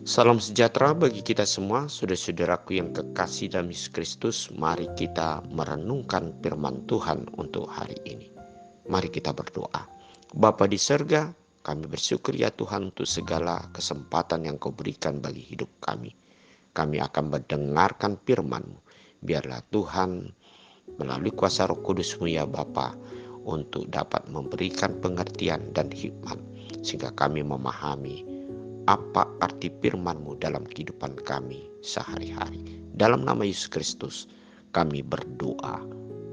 Salam sejahtera bagi kita semua, saudara-saudaraku yang kekasih dalam Yesus Kristus. Mari kita merenungkan firman Tuhan untuk hari ini. Mari kita berdoa. Bapa di surga, kami bersyukur ya Tuhan untuk segala kesempatan yang Kau berikan bagi hidup kami. Kami akan mendengarkan firman-Mu. Biarlah Tuhan melalui kuasa Roh Kudus-Mu ya Bapa, untuk dapat memberikan pengertian dan hikmat, sehingga kami memahami apa arti firman-Mu dalam kehidupan kami sehari-hari. Dalam nama Yesus Kristus kami berdoa.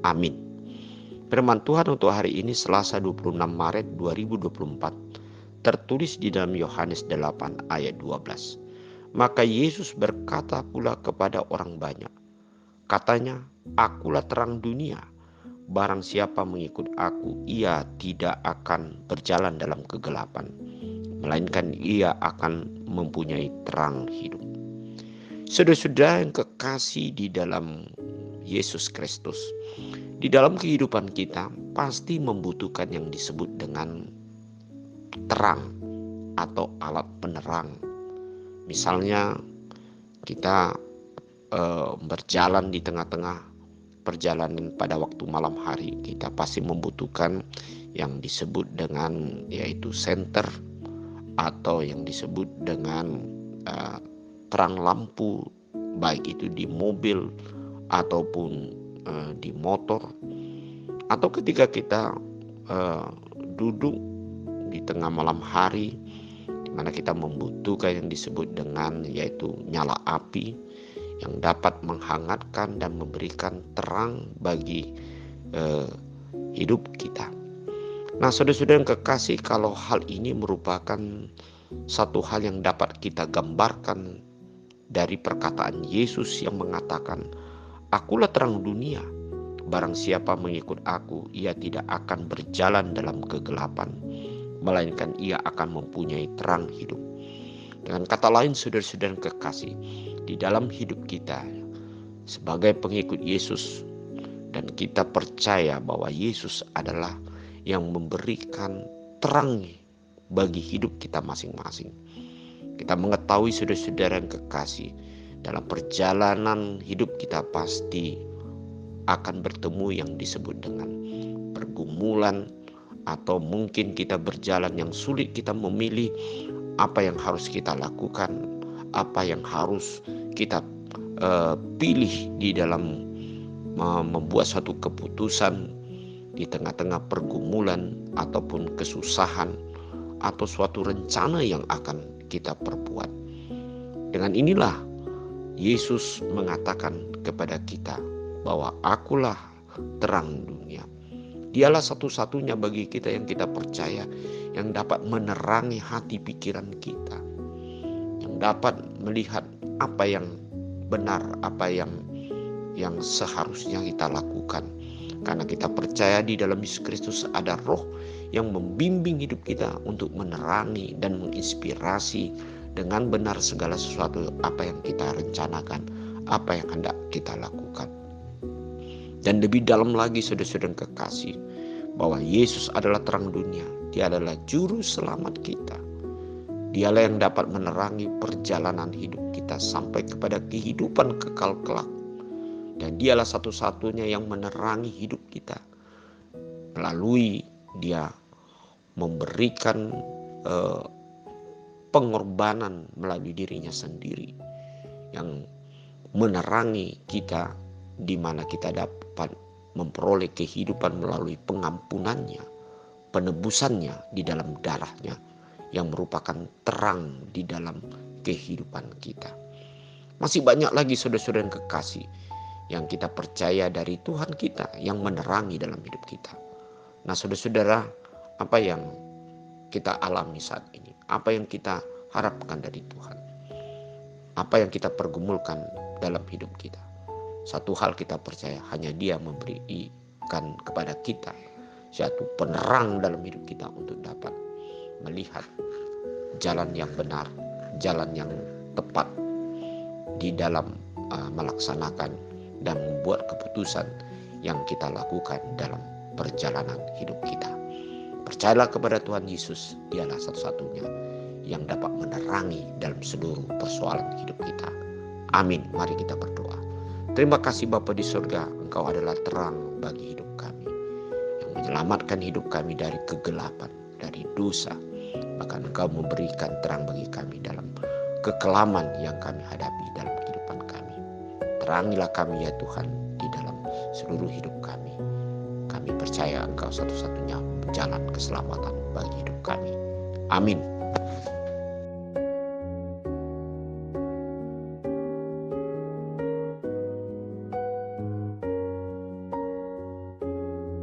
Amin. Firman Tuhan untuk hari ini Selasa 26 Maret 2024 tertulis di dalam Yohanes 8 ayat 12. Maka Yesus berkata pula kepada orang banyak, katanya, akulah terang dunia. Barang siapa mengikut aku, ia tidak akan berjalan dalam kegelapan, melainkan ia akan mempunyai terang hidup. Saudara-saudara yang kekasih di dalam Yesus Kristus, di dalam kehidupan kita pasti membutuhkan yang disebut dengan terang atau alat penerang. Misalnya kita berjalan di tengah-tengah perjalanan pada waktu malam hari, kita pasti membutuhkan yang disebut dengan yaitu senter atau yang disebut dengan terang lampu, baik itu di mobil ataupun di motor, atau ketika kita duduk di tengah malam hari, di mana kita membutuhkan yang disebut dengan yaitu nyala api yang dapat menghangatkan dan memberikan terang bagi hidup kita. Nah, saudara-saudara yang kekasih, kalau hal ini merupakan satu hal yang dapat kita gambarkan dari perkataan Yesus yang mengatakan, akulah terang dunia. Barang siapa mengikut aku, ia tidak akan berjalan dalam kegelapan, melainkan ia akan mempunyai terang hidup. Dengan kata lain, saudara-saudara yang kekasih, di dalam hidup kita sebagai pengikut Yesus, dan kita percaya bahwa Yesus adalah yang memberikan terang bagi hidup kita masing-masing. Kita mengetahui saudara-saudara yang kekasih, dalam perjalanan hidup kita pasti akan bertemu yang disebut dengan pergumulan, atau mungkin kita berjalan yang sulit, kita memilih apa yang harus kita lakukan, apa yang harus kita pilih di dalam membuat satu keputusan di tengah-tengah pergumulan ataupun kesusahan atau suatu rencana yang akan kita perbuat. Dengan inilah Yesus mengatakan kepada kita bahwa akulah terang dunia. Dialah satu-satunya bagi kita yang kita percaya, yang dapat menerangi hati pikiran kita, yang dapat melihat apa yang benar, apa yang seharusnya kita lakukan. Karena kita percaya di dalam Yesus Kristus ada roh yang membimbing hidup kita untuk menerangi dan menginspirasi dengan benar segala sesuatu apa yang kita rencanakan, apa yang hendak kita lakukan. Dan lebih dalam lagi saudara-saudara yang kekasih, bahwa Yesus adalah terang dunia. Dia adalah juru selamat kita. Dialah yang dapat menerangi perjalanan hidup kita sampai kepada kehidupan kekal kelak. Dan dialah satu-satunya yang menerangi hidup kita melalui dia memberikan pengorbanan melalui dirinya sendiri, yang menerangi kita di mana kita dapat memperoleh kehidupan melalui pengampunannya, penebusannya di dalam darahnya, yang merupakan terang di dalam kehidupan kita. Masih banyak lagi saudara-saudara yang kekasih yang kita percaya dari Tuhan kita yang menerangi dalam hidup kita. Nah, saudara-saudara, apa yang kita alami saat ini? Apa yang kita harapkan dari Tuhan? Apa yang kita pergumulkan dalam hidup kita? Satu hal kita percaya, hanya Dia memberikan kepada kita suatu penerang dalam hidup kita untuk dapat melihat jalan yang benar, jalan yang tepat di dalam melaksanakan dan membuat keputusan yang kita lakukan dalam perjalanan hidup kita. Percayalah kepada Tuhan Yesus, Dialah satu-satunya yang dapat menerangi dalam seluruh persoalan hidup kita. Amin. Mari kita berdoa. Terima kasih Bapa di surga, Engkau adalah terang bagi hidup kami, yang menyelamatkan hidup kami dari kegelapan, dari dosa. Bahkan Engkau memberikan terang bagi kami dalam kekelaman yang kami hadapi dalam kehidupan kami. Terangilah kami ya Tuhan di dalam seluruh hidup kami. Kami percaya Engkau satu-satunya jalan keselamatan bagi hidup kami. Amin.